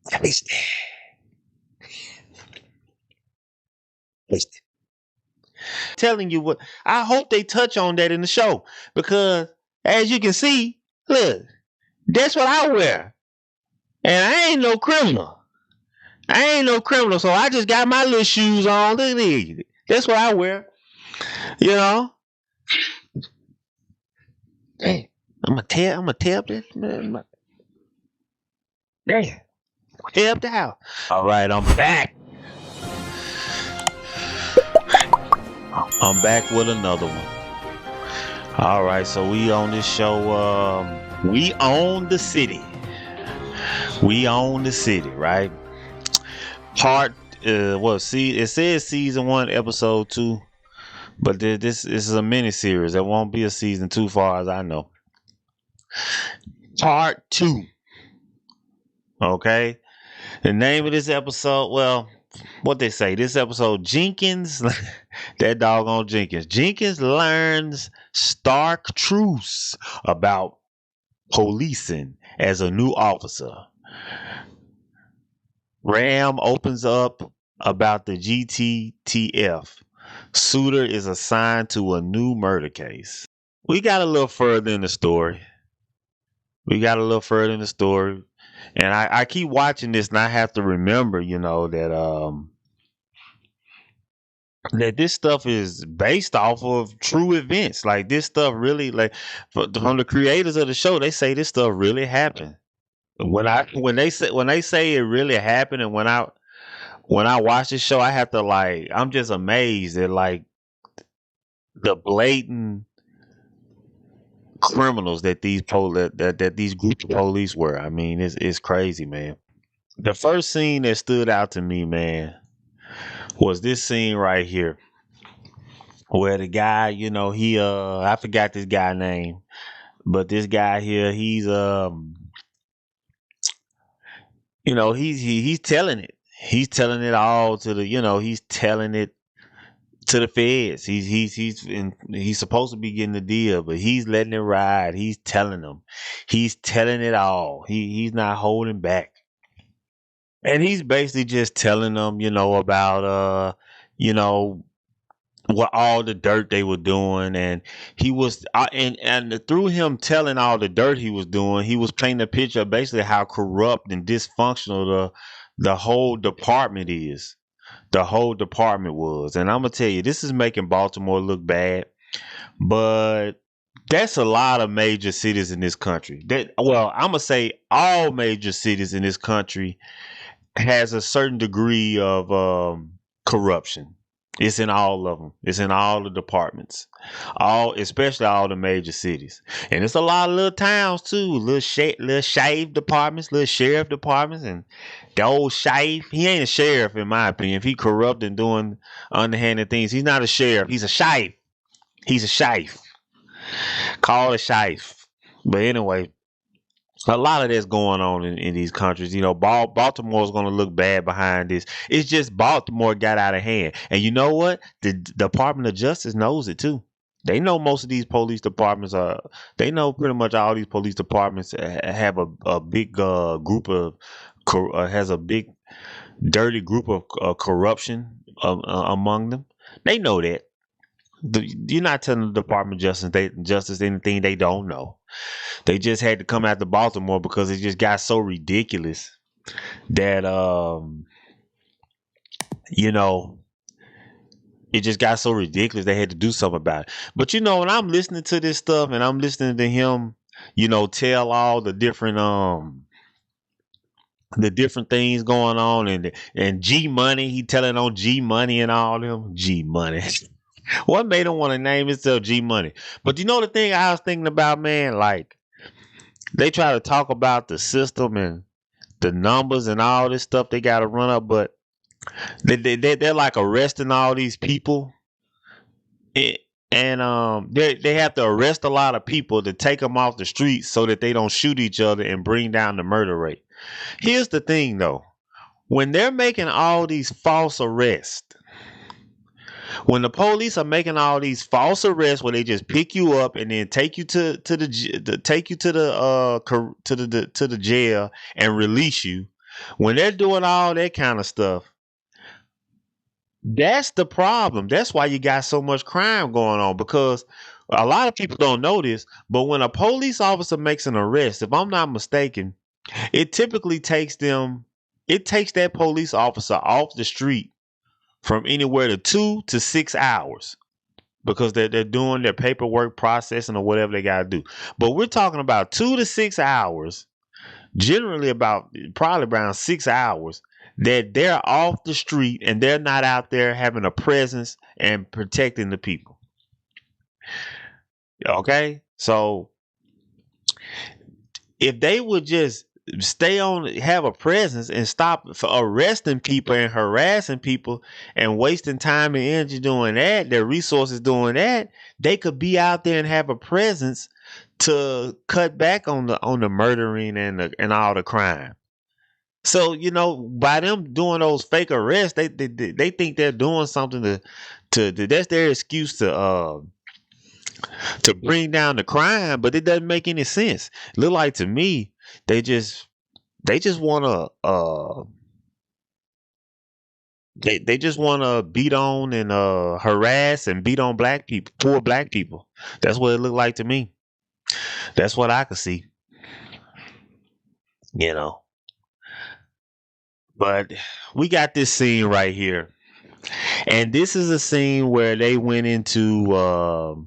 Tasty. Tasty. Telling you what, I hope they touch on that in the show because as you can see, look, that's what I wear. And I ain't no criminal. I ain't no criminal, so I just got my little shoes on. Look at these. That's what I wear. You know? Damn. I'm gonna tear up this. Damn. Tear up the house. All right, I'm back. I'm back with another one. All right, so we on this show. We own the city. We own the city, right? Part. See, it says season 1, episode 2, but this is a mini series. There won't be a season 2, far as I know. Part 2. Okay. The name of this episode, well, what they say, this episode, Jenkins, that doggone Jenkins. Jenkins learns stark truths about policing as a new officer. Ram opens up about the GTTF. Suter is assigned to a new murder case. We got a little further in the story. And I keep watching this and I have to remember, that this stuff is based off of true events. Like this stuff really, like from the creators of the show, they say this stuff really happened. When they say it really happened, and when I watch this show, I have to I'm just amazed at the blatant criminals that these group of police were. I mean, it's crazy, man. The first scene that stood out to me, man, was this scene right here where the guy, he I forgot this guy name, but this guy here, he's telling it. He's telling it all to he's telling it to the feds. He's supposed to be getting the deal, but he's letting it ride. He's telling them. He's telling it all. He's not holding back. And he's basically just telling them, about what all the dirt they were doing, and he was and through him telling all the dirt he was doing, he was painting a picture of basically how corrupt and dysfunctional the whole department is. The whole department was, and I'm gonna tell you, this is making Baltimore look bad, but that's a lot of major cities in this country. I'm gonna say all major cities in this country has a certain degree of corruption. It's in all of them. It's in all the departments, especially all the major cities, and it's a lot of little towns too. Little shave departments, little sheriff departments, and the old shave. He ain't a sheriff in my opinion. If he corrupt and doing underhanded things, he's not a sheriff. He's a shave. He's a shave. Call a shave. But anyway, a lot of that's going on in these countries. Baltimore's going to look bad behind this. It's just Baltimore got out of hand. And you know what? The Department of Justice knows it too. They know most of these police departments are, they know pretty much all these police departments have a big group of, has a big dirty group of corruption among them. They know that. You're not telling the Department of Justice anything they don't know. They just had to come after Baltimore because it just got so ridiculous that it just got so ridiculous they had to do something about it. But when I'm listening to this stuff and I'm listening to him, tell all the different things going on, and G Money, he telling on G Money and all them G Money. What made him want to name himself G Money? But the thing I was thinking about, man, they try to talk about the system and the numbers and all this stuff they got to run up, but they're like arresting all these people, and they have to arrest a lot of people to take them off the streets so that they don't shoot each other and bring down the murder rate. Here's the thing, though: when they're making all these false arrests. When the police are making all these false arrests where they just pick you up and then take you to the jail and release you, When they're doing all that kind of stuff, that's the problem. That's why you got so much crime going on, because a lot of people don't know this, but when a police officer makes an arrest, if I'm not mistaken, it typically takes that police officer off the street from anywhere to 2 to 6 hours, because they're doing their paperwork processing or whatever they got to do. But we're talking about 2 to 6 hours, generally about probably around 6 hours, that they're off the street and they're not out there having a presence and protecting the people. Okay, so if they would just have a presence and stop for arresting people and harassing people and wasting time and energy doing that, their resources doing that, they could be out there and have a presence to cut back on the murdering and all the crime. So by them doing those fake arrests, they think they're doing something to that's their excuse to bring down the crime, but it doesn't make any sense. Look like to me, they just want to they just want to beat on and harass and beat on black people, poor black people. That's what it looked like to me. That's what I could see. You know. But we got this scene right here. And this is a scene where they went into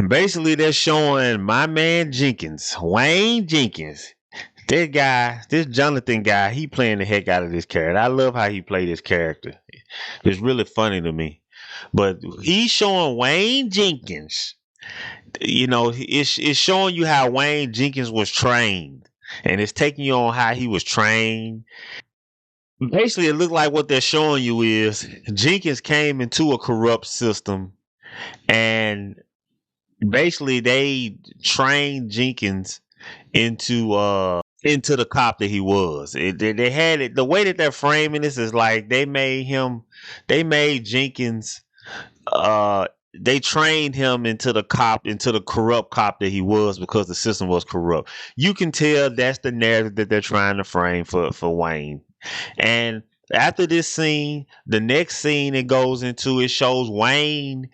basically they're showing my man Jenkins, Wayne Jenkins. That guy, this Jonathan guy, he playing the heck out of this character. I love how he played this character. It's really funny to me. But he's showing Wayne Jenkins. It's showing you how Wayne Jenkins was trained. And it's taking you on how he was trained. Basically, it looked like what they're showing you is Jenkins came into a corrupt system, and basically they trained Jenkins into the cop that he was. They had it, the way that they're framing this is like they made Jenkins they trained him into the corrupt cop that he was, because the system was corrupt. You can tell that's the narrative that they're trying to frame for Wayne. And after this scene, the next scene it goes into, it shows Wayne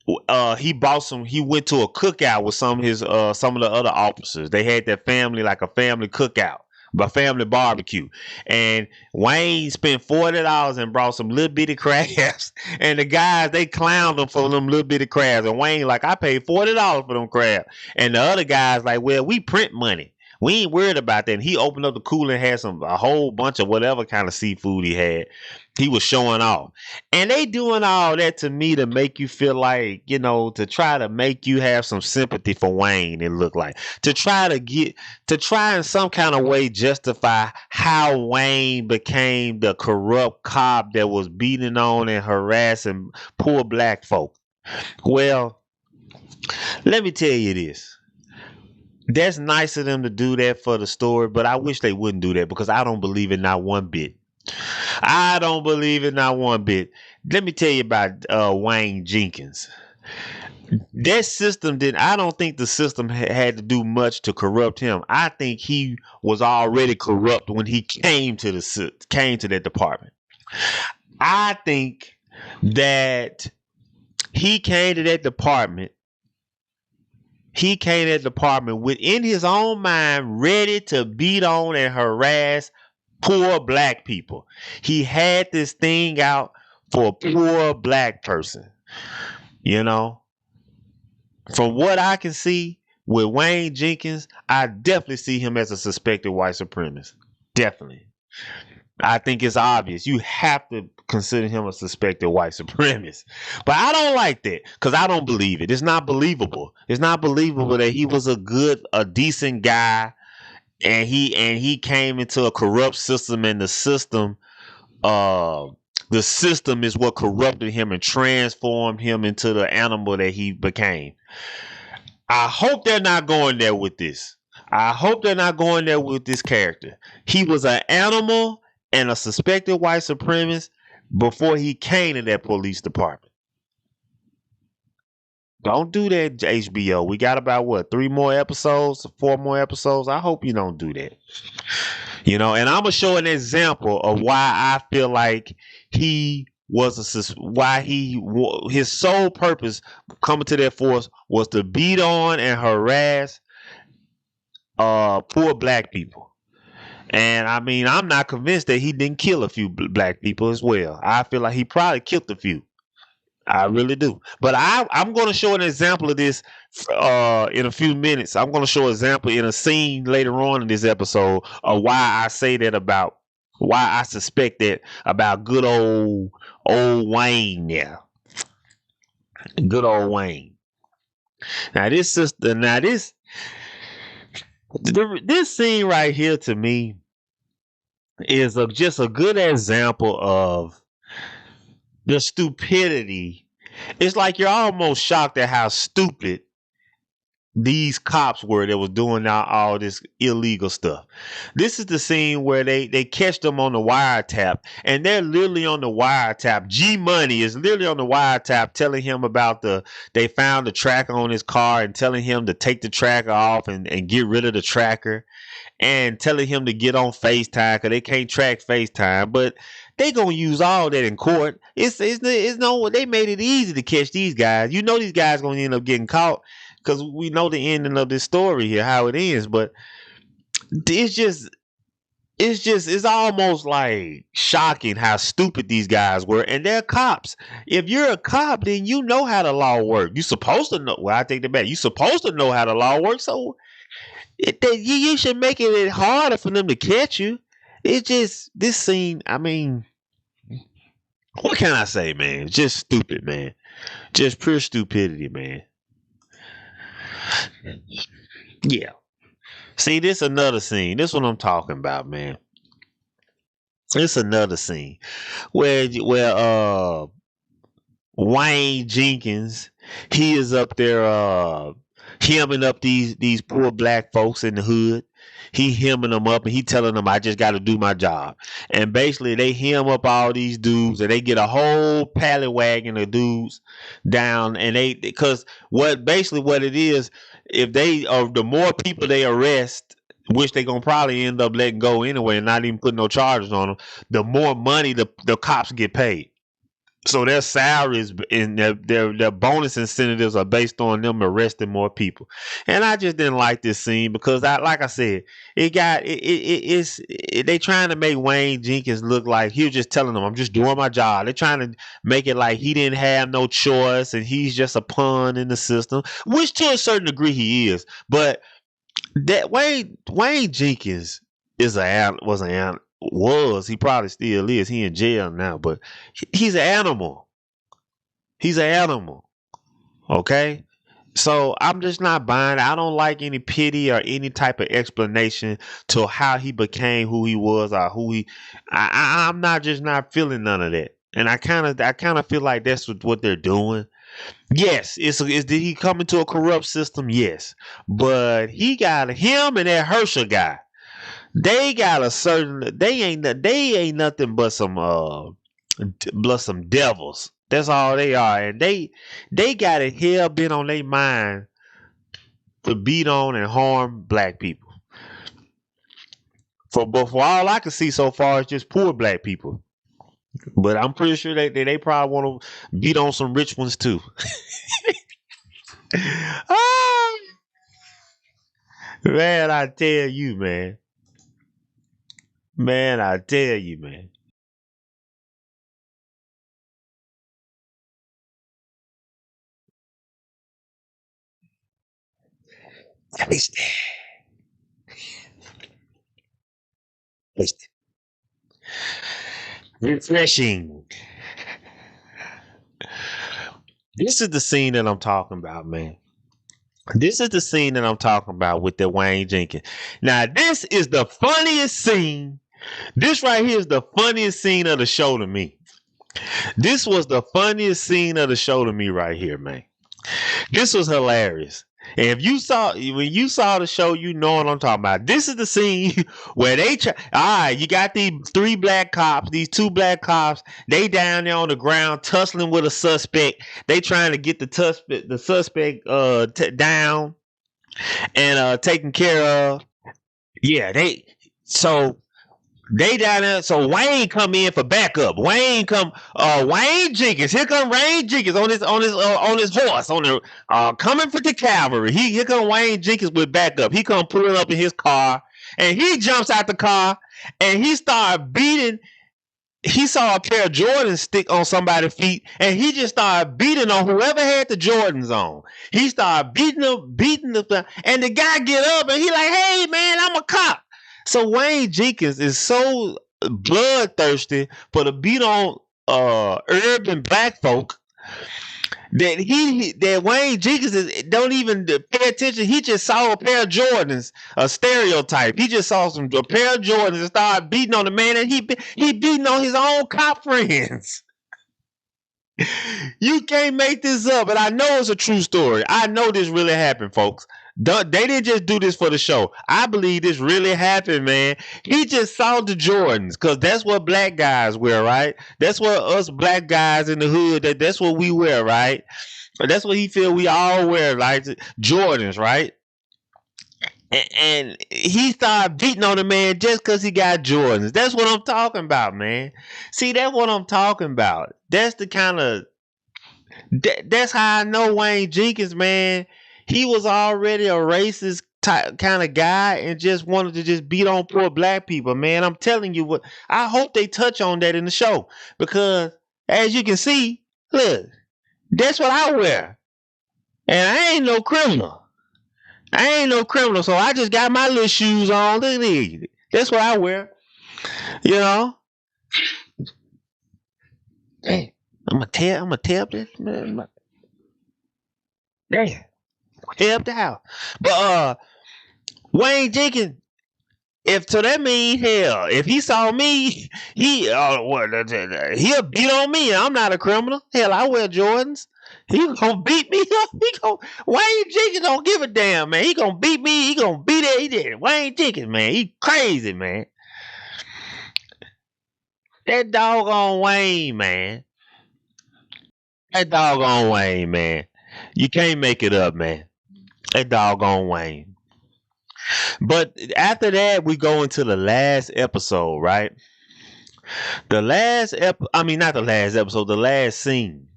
he went to a cookout with some of the other officers. They had their family, like a family cookout, a family barbecue, and Wayne spent $40 and brought some little bitty crabs, and the guys, they clowned him for them little bitty crabs, and Wayne like, I paid $40 for them crabs, and the other guys like, well, we print money, we ain't worried about that. And he opened up the cooler and had a whole bunch of whatever kind of seafood he had. He was showing off. And they doing all that to me to make you feel like, to try to make you have some sympathy for Wayne, it looked like. To try in some kind of way justify how Wayne became the corrupt cop that was beating on and harassing poor black folk. Well, let me tell you this. That's nice of them to do that for the story, but I wish they wouldn't do that, because I don't believe it not one bit. I don't believe it not one bit. Let me tell you about Wayne Jenkins. That system I don't think the system had to do much to corrupt him. I think he was already corrupt when he came to that department. I think that he came to that department within his own mind, ready to beat on and harass poor black people. He had this thing out for a poor black person. From what I can see with Wayne Jenkins, I definitely see him as a suspected white supremacist. Definitely. I think it's obvious. You have to consider him a suspected white supremacist. But I don't like that, because I don't believe it. It's not believable. It's not believable that he was a decent guy, and he came into a corrupt system, and the system is what corrupted him and transformed him into the animal that he became. I hope they're not going there with this. I hope they're not going there with this character. He was an animal and a suspected white supremacist before he came to that police department. Don't do that, HBO. We got about what, 3 more episodes, 4 more episodes. I hope you don't do that. And I'm gonna show an example of why I feel like he was why his sole purpose coming to that force was to beat on and harass poor black people. And I mean, I'm not convinced that he didn't kill a few black people as well. I feel like he probably killed a few. I really do. But I'm going to show an example of this in a few minutes. I'm going to show an example in a scene later on in this episode of why I say that about why I suspect that about good old Wayne there. Good old Wayne. Now this sister, this scene right here to me is just a good example of the stupidity. It's like you're almost shocked at how stupid these cops were that was doing all this illegal stuff. This is the scene where they catch them on the wiretap, and they're literally on the wiretap. G Money is literally on the wiretap telling him about they found the tracker on his car and telling him to take the tracker off and get rid of the tracker, and telling him to get on FaceTime because they can't track FaceTime. But they gonna use all that in court. It's no, they made it easy to catch these guys. These guys gonna end up getting caught because we know the ending of this story here, how it ends. But it's almost like shocking how stupid these guys were, and they're cops. If you're a cop, then you know how the law works. You're supposed to know. Well, I take that back. You're supposed to know how the law works. So you should make it harder for them to catch you. It's just this scene. I mean, what can I say, man? Just stupid, man. Just pure stupidity, man. Yeah. See, this another scene. This what I'm talking about, man. It's another scene where Wayne Jenkins, he is up there hemming up these poor black folks in the hood. He hemming them up and he telling them, I just got to do my job. And basically they hem up all these dudes and they get a whole paddy wagon of dudes down, and because what it is, if the more people they arrest, which they gonna probably end up letting go anyway and not even putting no charges on them, the more money the cops get paid. So their salaries and their bonus incentives are based on them arresting more people. And I just didn't like this scene because like I said, they trying to make Wayne Jenkins look like he was just telling them, I'm just doing my job. They're trying to make it like he didn't have no choice and he's just a pawn in the system, which to a certain degree he is. But that Wayne Jenkins he probably still is. He in jail now, but he's an animal. He's an animal. Okay? So I'm just not buying it. I don't like any pity or any type of explanation to how he became who he was or I'm not feeling none of that. And I kind of feel like that's what they're doing. Yes, did he come into a corrupt system? Yes. But he got him and that Herschel guy. They got they ain't nothing but some devils. That's all they are. And they got it hell bent on their mind to beat on and harm black people. But for all I can see so far, it's just poor black people. But I'm pretty sure they probably want to beat on some rich ones too. Oh, man, I tell you, man. Man, I tell you, man. Taste it. Refreshing. This is the scene that I'm talking about, man. This is the scene that I'm talking about with the Wayne Jenkins. Now, this is the funniest scene. This right here is the funniest scene of the show to me. This was the funniest scene of the show to me right here, man. This was hilarious. And if you saw when you saw the show, you know what I'm talking about. This is the scene where they try. All right, you got these three black cops, these two black cops. They down there on the ground tussling with a suspect. They trying to get the suspect down and taken care of. Yeah, so they down there. So Wayne come in for backup. Wayne Jenkins. Here come Wayne Jenkins on his horse on the coming for the cavalry. Here come Wayne Jenkins with backup. He come pulling up in his car and he jumps out the car and he started beating. He saw a pair of Jordans stick on somebody's feet, and he just started beating on whoever had the Jordans on. He started beating them, and the guy get up and he like, "Hey man, I'm a cop." So Wayne Jenkins is so bloodthirsty for the beat on urban black folk that Wayne Jenkins don't even pay attention. He just saw a pair of Jordans, a stereotype. He just saw a pair of Jordans and started beating on the man, and he beating on his own cop friends. You can't make this up, and I know it's a true story. I know this really happened, folks. They didn't just do this for the show. I believe this really happened, man. He just saw the Jordans because that's what black guys wear, right? That's what us black guys in the hood, that's what we wear, right? That's what he feel we all wear, like Jordans, right? And he started beating on the man just because he got Jordans. That's what I'm talking about, man. See, that's what I'm talking about. That's the kind of that's how I know Wayne Jenkins, man. He was already a racist kind of guy and just wanted to just beat on poor black people, man. I'm telling you what. I hope they touch on that in the show because, as you can see, look, that's what I wear, and I ain't no criminal. So I just got my little shoes on. Look at these. That's what I wear. You know. Hey, I'm gonna tear up this. Damn. Tear up the house. But Wayne Jenkins, that mean hell, if he saw me, he'll beat on me. I'm not a criminal. Hell, I wear Jordans. He gonna beat me up. Wayne Jenkins don't give a damn, man. He gonna beat me. He gonna beat it. He did. Wayne Jenkins, man. He crazy, man. That doggone Wayne, man. You can't make it up, man. That doggone Wayne. But after that, we go into the last episode, right? Not the last episode, the last scene.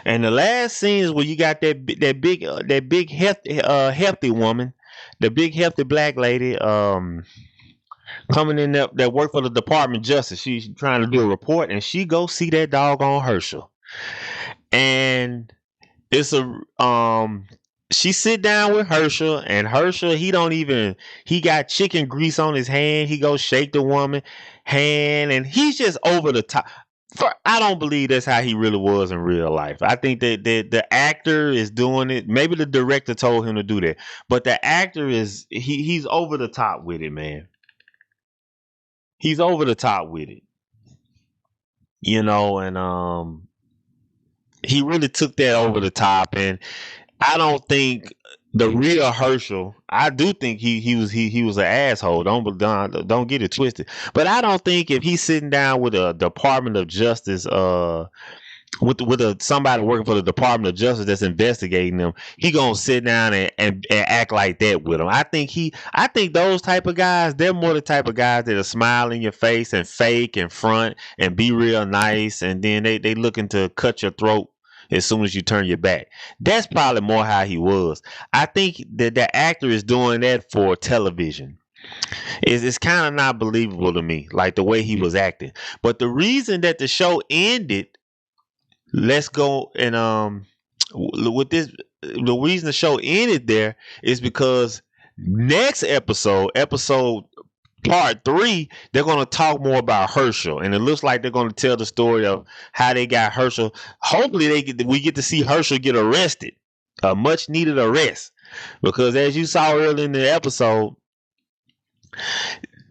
And the last scene is where you got that big hefty woman, the big hefty black lady, coming in there that work for the Department of Justice. She's trying to do a report, and she go see that doggone Herschel, and it's she sit down with Herschel, and Herschel, he got chicken grease on his hand. He go shake the woman hand, and he's just over the top. I don't believe that's how he really was in real life. I think that the actor is doing it. Maybe the director told him to do that, but the actor he's over the top with it, man. He's over the top with it, and he really took that over the top, and I don't think the real Herschel. I do think he was an asshole. Don't get it twisted. But I don't think if he's sitting down with a Department of Justice, with somebody working for the Department of Justice that's investigating them, he gonna sit down and act like that with them. I think those type of guys, they're more the type of guys that'll smile in your face and fake and front and be real nice, and then they looking to cut your throat as soon as you turn your back. That's probably more how he was. I think that the actor is doing that for television. It's kind of not believable to me, like the way he was acting. But the reason that the show ended, let's go and with this, the reason the show ended there is because next episode part 3, they're going to talk more about Herschel, and it looks like they're going to tell the story of how they got Herschel. Hopefully we get to see Herschel get arrested, a much needed arrest, because as you saw earlier in the episode,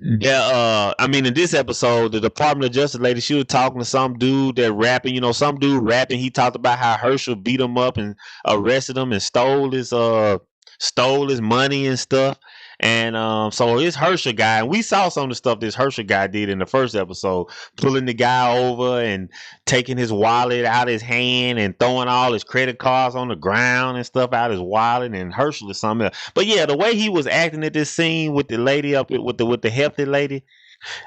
in this episode, the Department of Justice lady, she was talking to some dude that rapping, some dude rapping. He talked about how Herschel beat him up and arrested him and stole his stole his money and stuff. And so this Herschel guy, and we saw some of the stuff this Herschel guy did in the first episode, pulling the guy over and taking his wallet out his hand and throwing all his credit cards on the ground and stuff out his wallet. And Herschel is something else. But yeah, the way he was acting at this scene with the lady up with the healthy lady,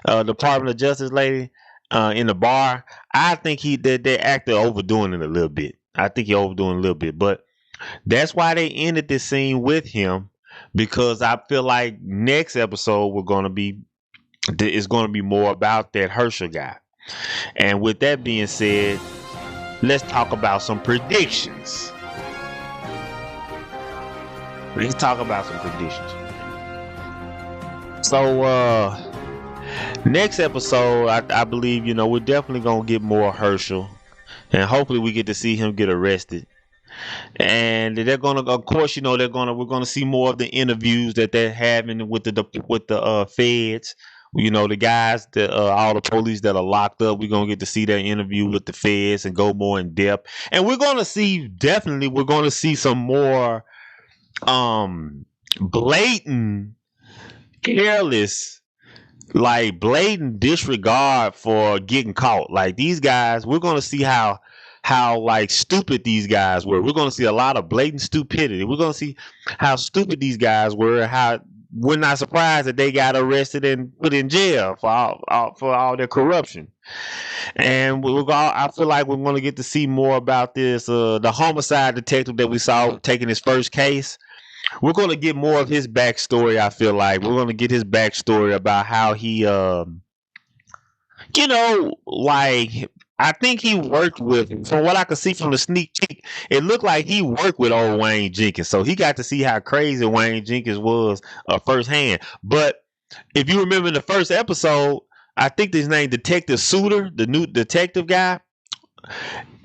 Department of Justice lady, in the bar, I think that actor overdoing it a little bit. I think he overdoing it a little bit, but that's why they ended this scene with him, because I feel like next episode is going to be more about that Herschel guy. And with that being said, let's talk about some predictions. Let's talk about some predictions. So next episode, I believe, we're definitely gonna get more Herschel, and hopefully we get to see him get arrested. And they're gonna, of course, we're gonna see more of the interviews that they're having with the feds. The guys that all the police that are locked up. We're gonna get to see their interview with the feds and go more in depth. And we're gonna see some more blatant, careless, like blatant disregard for getting caught. Like these guys, we're gonna see how like stupid these guys were. We're gonna see a lot of blatant stupidity. We're gonna see how stupid these guys were. How we're not surprised that they got arrested and put in jail for all their corruption. And I feel like we're gonna get to see more about this. The homicide detective that we saw taking his first case. We're going to get more of his backstory. I feel like we're going to get his backstory about how he, like I think he worked with. From what I could see from the sneak peek, it looked like he worked with old Wayne Jenkins, so he got to see how crazy Wayne Jenkins was firsthand. But if you remember in the first episode, I think his name Detective Suter, the new detective guy.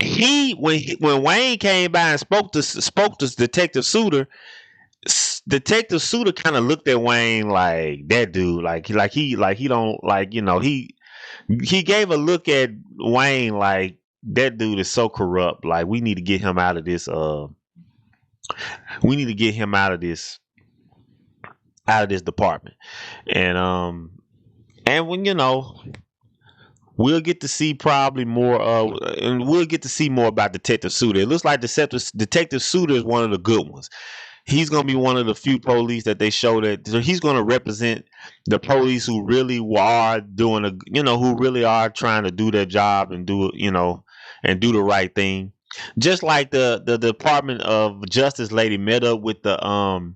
When Wayne came by and spoke to Detective Suter. Detective Suter kind of looked at Wayne like that dude, he don't like, he gave a look at Wayne like that dude is so corrupt. Like we need to get him out of this. We need to get him out of this department. And when we'll get to see probably more. And we'll get to see more about Detective Suter. It looks like Detective Suter is one of the good ones. He's going to be one of the few police that they show that, so he's going to represent the police who really are doing who really are trying to do their job and do the right thing. Just like the Department of Justice lady met up with the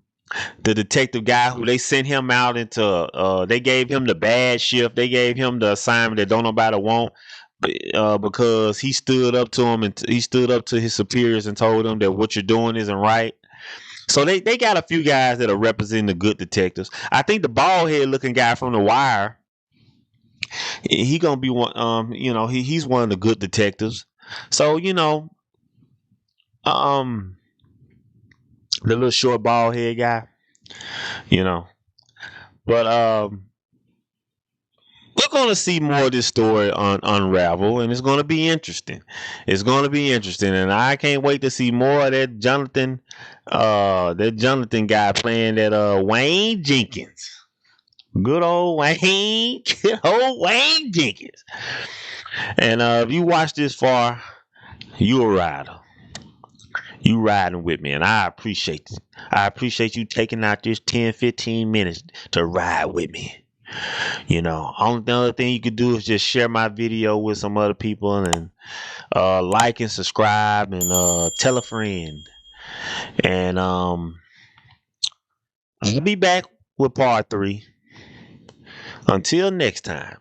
detective guy who they sent him out into, they gave him the bad shift. They gave him the assignment that don't nobody want, because he stood up to him and he stood up to his superiors and told them that what you're doing isn't right. So they got a few guys that are representing the good detectives. I think the bald head looking guy from The Wire, he gonna be one. He's one of the good detectives. So the little short bald head guy, But we're going to see more of this story unravel, and it's going to be interesting. It's going to be interesting, and I can't wait to see more of that Jonathan guy playing that Wayne Jenkins. Good old Wayne Jenkins. And if you watch this far, you a rider. You riding with me, and I appreciate it. I appreciate you taking out this 10-15 minutes to ride with me. The other thing you could do is just share my video with some other people, and like and subscribe, and tell a friend. And I'll be back with part 3. Until next time.